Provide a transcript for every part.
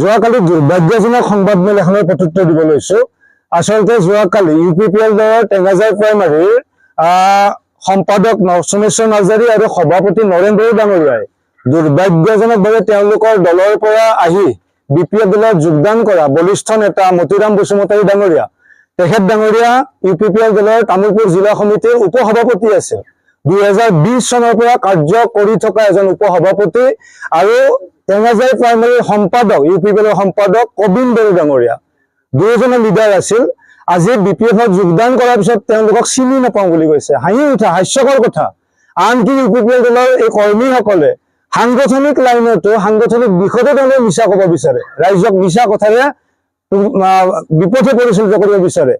যোৱাকালি দুৰ্ভাগ্যজনক সংবাদমেল এখনৰ প্ৰত্যুত্তৰ দিব লৈছো। আচলতে যোৱাকালি UPPL দলৰ টেঙাজাই প্ৰাইমাৰীৰ সম্পাদক সোমেশ্বৰ নাৰ্জাৰী আৰু সভাপতি নৰেন বড়ো ডাঙৰীয়াই দুৰ্ভাগ্যজনকভাৱে তেওঁলোকৰ দলৰ পৰা আহি BPF দলত যোগদান কৰা বলিষ্ঠ নেতা মতিৰাম বসুমতাৰী ডাঙৰীয়া, তেখেত ডাঙৰীয়া UPPL দলৰ তামুলপুৰ জিলা সমিতিৰ উপসভাপতি আছিল। 2020 চনৰ পৰা কাৰ্য কৰি থকা এজন উপসভাপতি আৰু টেঙাজাই প্ৰাইমাৰীৰ সম্পাদক UPPL সম্পাদক কবিন বড়ো ডাঙৰীয়া দুয়োজনে লিডাৰ আছিল। আজি BPFত যোগদান কৰাৰ পিছত তেওঁলোকক চিনি নাপাওঁ বুলি কৈছে। হাঁহি উঠা হাস্যকৰ কথা। আনকি UPPL দলৰ এই কৰ্মীসকলে সাংগঠনিক লাইনতো সাংগঠনিক দিশতে তেওঁলোকে মিছা ক'ব বিচাৰে, ৰাইজক মিছা কথাৰে বিপথে পৰিচালিত কৰিব বিচাৰে।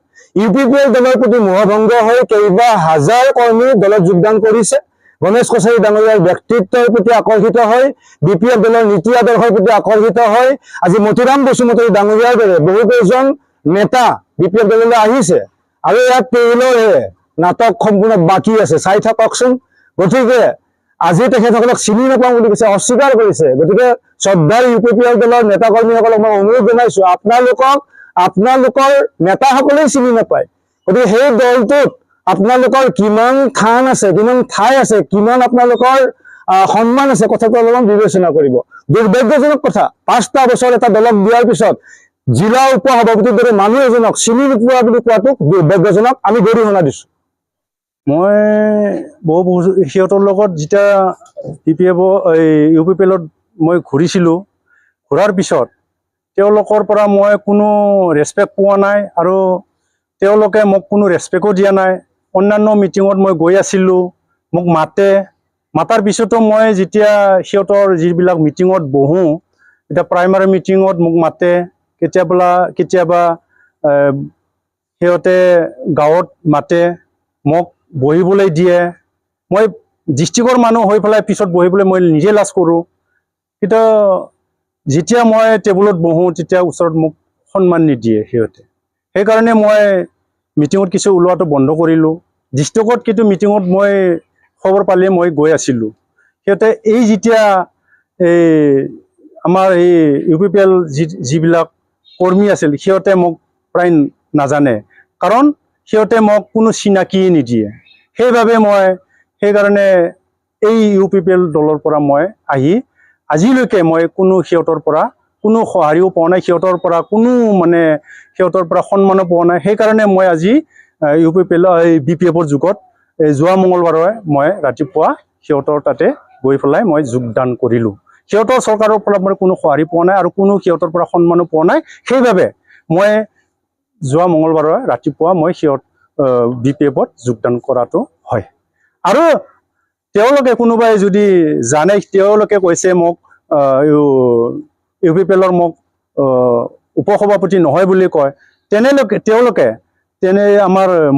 UPPL দলৰ প্ৰতি মোহভংগ হৈ কেইবা হাজাৰ কৰ্মী দলত যোগদান কৰিছে। গণেশ কছাৰী ডাঙৰীয়াৰ ব্যক্তিত্বৰ প্ৰতি আকৰ্ষিত হৈ BPF দলৰ নীতি আদৰ্শৰ প্ৰতি আকৰ্ষিত হৈ আজি মতিৰাম বসুমতাৰী ডাঙৰীয়াৰ দৰে বহু কেইজন নেতা BPF দললৈ আহিছে আৰু ইয়াত তেওঁলোকে নাটক সম্পূৰ্ণ বাকী আছে, চাই থাককচোন। গতিকে আজি তেখেতসকলক চিনি নাপাওঁ বুলি কৈছে, অস্বীকাৰ কৰিছে। গতিকে শ্ৰদ্ধাৰ UPPL দলৰ নেতা কৰ্মীসকলক মই অনুৰোধ জনাইছো, আপোনালোকৰ নেতাসকলেই চিনি নাপায়। গতিকে সেই দলটোত আপোনালোকৰ কিমান থান আছে, কিমান ঠাই আছে, কিমান আপোনালোকৰ সন্মান আছে, কথাটো অলপমান বিবেচনা কৰিব। দুৰ্ভাগ্যজনক কথা, 5টা বছৰ এটা দলক দিয়াৰ পিছত জিলা উপসভাপতিৰ দৰে মানুহ এজনক চিনি নোপোৱা বুলি কোৱাটো দুৰ্ভাগ্যজনক। আমি গৰিহণা দিছো। মই বহু সিহঁতৰ লগত যেতিয়া UPPLত মই ঘূৰিছিলোঁ, ঘূৰাৰ পিছত তেওঁলোকৰ পৰা মই কোনো ৰেচপেক্ট পোৱা নাই আৰু তেওঁলোকে মোক কোনো ৰেচপেক্টো দিয়া নাই। অন্যান্য মিটিঙত মই গৈ আছিলোঁ, মোক মাতাৰ পিছতো মই যেতিয়া সিহঁতৰ যিবিলাক মিটিঙত বহোঁ, এতিয়া প্ৰাইমাৰী মিটিঙত মোক মাতে, কেতিয়াবা সিহঁতে গাঁৱত মাতে, মোক বহিবলৈ দিয়ে। মই ডিষ্ট্ৰিক্টৰ মানুহ হৈ পেলাই পিছত বহিবলৈ মই নিজে লাজ কৰোঁ। কিন্তু যেতিয়া মই টেবুলত বহোঁ তেতিয়া ওচৰত মোক সন্মান নিদিয়ে সিহঁতে। সেইকাৰণে মই মিটিঙত কিছু ওলোৱাটো বন্ধ কৰিলোঁ। ডিষ্ট্ৰিক্টত কিন্তু মিটিঙত মই খবৰ পালে মই গৈ আছিলোঁ। সিহঁতে যেতিয়া আমাৰ UPPL যিবিলাক কৰ্মী আছিল সিহঁতে মোক প্ৰায় নাজানে, কাৰণ সিহঁতে মোক কোনো চিনাকি নিদিয়ে। সেইকাৰণে এই UPPL দলৰ পৰা মই আহি আজিলৈকে মই কোনো সিহঁতৰ পৰা কোনো সঁহাৰিও পোৱা নাই, সিহঁতৰ পৰা সন্মানো পোৱা নাই। সেইকাৰণে মই আজি BPFৰ যুগত যোৱা মঙলবাৰে মই ৰাতিপুৱা সিহঁতৰ তাতে গৈ পেলাই মই যোগদান কৰিলোঁ। সিহঁতৰ চৰকাৰৰ পৰা মই কোনো সঁহাৰি পোৱা নাই আৰু কোনো সিহঁতৰ পৰা সন্মানো পোৱা নাই। সেইবাবে মই যোৱা মঙলবাৰে ৰাতিপুৱা মই BPFত যোগদান কৰাটো হয়। আৰু তেওঁলোকে কোনোবাই যদি জানে, তেওঁলোকে কৈছে মোক UPPLৰ মোক উপসভাপতি নহয় বুলি কয়, তেওঁলোকে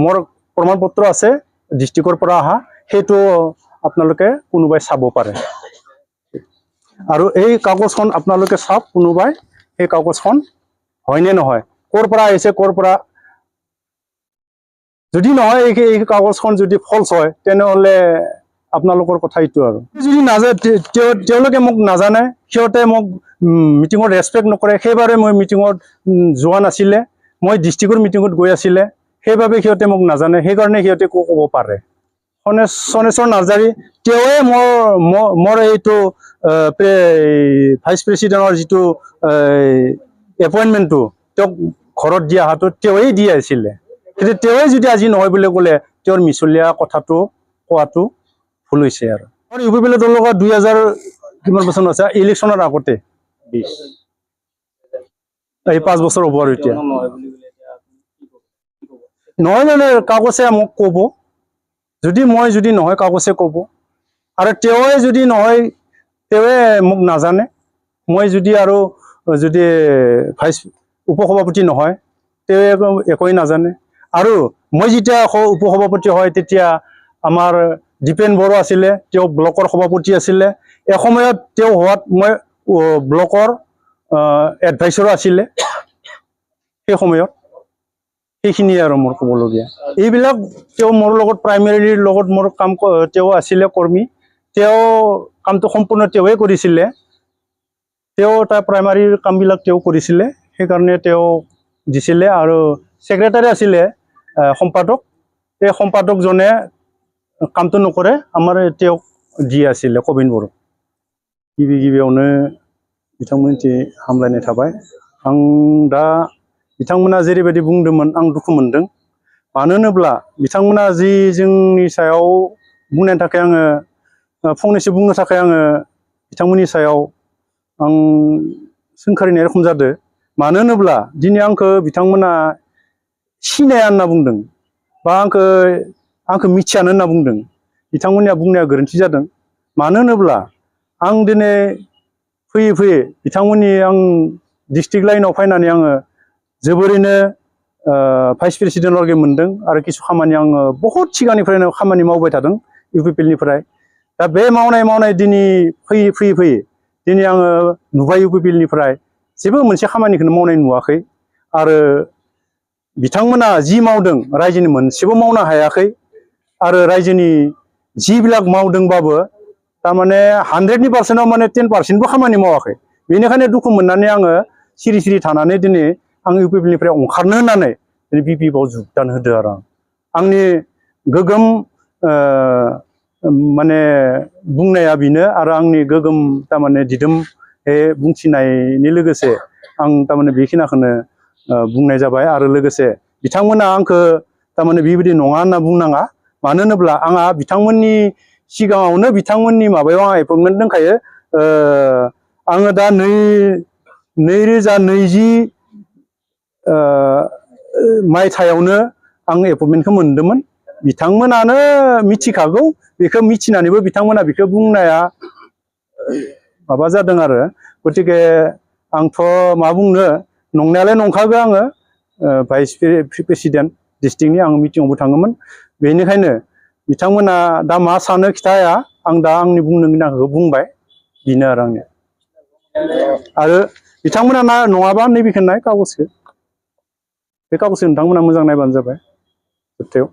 মোৰ প্ৰমাণ পত্ৰ আছে ডিষ্ট্ৰিক্টৰ পৰা অহা, সেইটো আপোনালোকে কোনোবাই চাব পাৰে। আৰু এই কাগজখন আপোনালোকে চাওক, কোনোবাই এই কাগজখন হয়নে নহয়, ক'ৰ পৰা আহিছে, ক'ৰ পৰা। যদি নহয় এই কাগজখন যদি ফলছ হয় তেনেহ'লে আপোনালোকৰ কথা এইটো। আৰু যদি তেওঁলোকে মোক নাজানে, সিহঁতে মোক মিটিঙত ৰেচপেক্ট নকৰে, সেইবাবে মই মিটিঙত যোৱা নাছিলে, মই ডিষ্ট্ৰিক্টৰ মিটিঙত গৈ আছিলে, সেইবাবে সিহঁতে মোক নাজানে। সেইকাৰণে সিহঁতে ক'ব পাৰে। সোমেশ্বৰ নাৰ্জাৰী তেওঁৱে মোৰ এইটো ভাইচ প্ৰেচিডেণ্টৰ যিটো এপইণ্টমেণ্টটো তেওঁক ঘৰত দিয়া অহাটো তেওঁৱেই দি আছিলে। কিন্তু তেওঁৱে যদি আজি নহয় বুলি ক'লে তেওঁৰ মিছলীয়া কথাটো কোৱাটো ভুল হৈছে। আৰু UPPL দলৰ লগত 2000 কিমান বছৰ আছে, ইলেকশ্যনৰ আগতে 5 বছৰ হ'ব। আৰু এতিয়া নহয় কাগজে মোক ক'ব, যদি নহয় কাগজে ক'ব। আৰু তেওঁৱে যদি নহয়, তেওঁৱে মোক নাজানে, মই যদি ভাইচ উপসভাপতি নহয়, তেওঁৱে একোৱেই নাজানে। আৰু মই যেতিয়া উপসভাপতি হয় তেতিয়া আমাৰ দীপেন বড়ো আছিলে, তেওঁ ব্লকৰ সভাপতি আছিলে। এসময়ত তেওঁ হোৱাত মই ব্লকৰ এডভাইচৰো আছিলে সেই সময়ত। সেইখিনিয়ে আৰু মোৰ ক'বলগীয়া। এইবিলাক তেওঁ মোৰ লগত প্ৰাইমেৰীৰ লগত মোৰ কাম তেওঁ আছিলে কৰ্মী, তেওঁ কামটো সম্পূৰ্ণ তেওঁৱে কৰিছিলে। তাৰ প্ৰাইমাৰী কামবিলাক তেওঁ কৰিছিলে সেইকাৰণে তেওঁ দিছিলে আৰু ছেক্ৰেটাৰী আছিলে সম্পাদক এই সম্পাদকজনে কামটো নকৰে আমাৰ তেওঁক দি আছিলে কবিন বড়ো गिबियावनो बिथांमोननिथिं हामलायनाय थाबाय आं दा बिथांमोना जेरैबायदि बुंदोंमोन आं दुखु मोनदों मानो होनोब्ला बिथांमोना जि जोंनि सायाव बुंनायनि थाखाय आङो फंनैसो बुंनो थाखाय आङो बिथांमोननि सायाव आं सोंखारिनाय रखम जादों मानो होनोब्ला दिनै आंखौ बिथांमोना सिनाया होनना बुंदों बा आंखौ मिथियानो होनना बुंदों बिथांमोननिया बुंनाया गोरोन्थि जादों मानो होनोब्ला आं दिनै फैयै फैयै बिथांमोननि आं डिस्ट्रिक्ट लाइनाव फैनानै आङो जोबोरैनो भाइस प्रेसिडेन्ट लागै मोनदों आरो किसु खामानि आङो बहुद सिगांनिफ्रायनो खामानि मावबाय थादों इउपिपिएलनिफ्राय दा बे मावनाय दिनै फैयै फैयै दिनै आङो नुबाय इउपिपिएलनिफ्राय जेबो मोनसे खामानिखौनो मावनाय नुवाखै आरो बिथांमोना जि मावदों रायजोनि मोनसेबो मावनो हायाखै आरो रायजोनि जिबिलाक मावदोंबाबो तारमाने 100% माने 10%बो खामानि मावाखै बेनिखायनो दुखु मोननानै आङो सिरि सिरि थानानै दिनै आं इउपिपिएलनिफ्राय ओंखारनो होननानै दिनै बिपिएफआव जुगदान होदो आरो आंनि गोगोम माने बुंनाया बेनो आरो आंनि गोगोम तारमाने दिदोम बुंथिनायनि लोगोसे आं तारमाने बेखिनिखौनो बुंनाय जाबाय आरो लोगोसे बिथांमोना आंखौ तारमाने बेबायदि नङा होनना बुंनाङा मानो होनोब्ला आंहा बिथांमोननि सिगाङावनो बिथांमोननि माबायाव आंहा एपइन्टमेन्ट दंखायो आङो दा 2020 मायथाइयावनो आं एपइन्टमेन्टखौ मोन्दोंमोन बिथांमोनानो मिथिखागौ बेखौ मिथिनानैबो बिथांमोना बेखौ बुंनाया माबा जादों आरो गतिके आंथ' मा बुंनो नंनायालाय नंखागौ आङो भाइस प्रेसिडेन्ट डिस्ट्रिक्टनि आं मिटिङावबो थाङोमोन बेनिखायनो बिथांमोना दा मा सानो खिथाया आं दा आंनि बुंनो गोनांखौ बुंबाय बेनो आरो आंनिया आरो बिथांमोना नङाबा नैबेखौ नाय कागजखौ बे कागजखौ नोंथांमोना मोजां नायबानो जाबाय जोबथायाव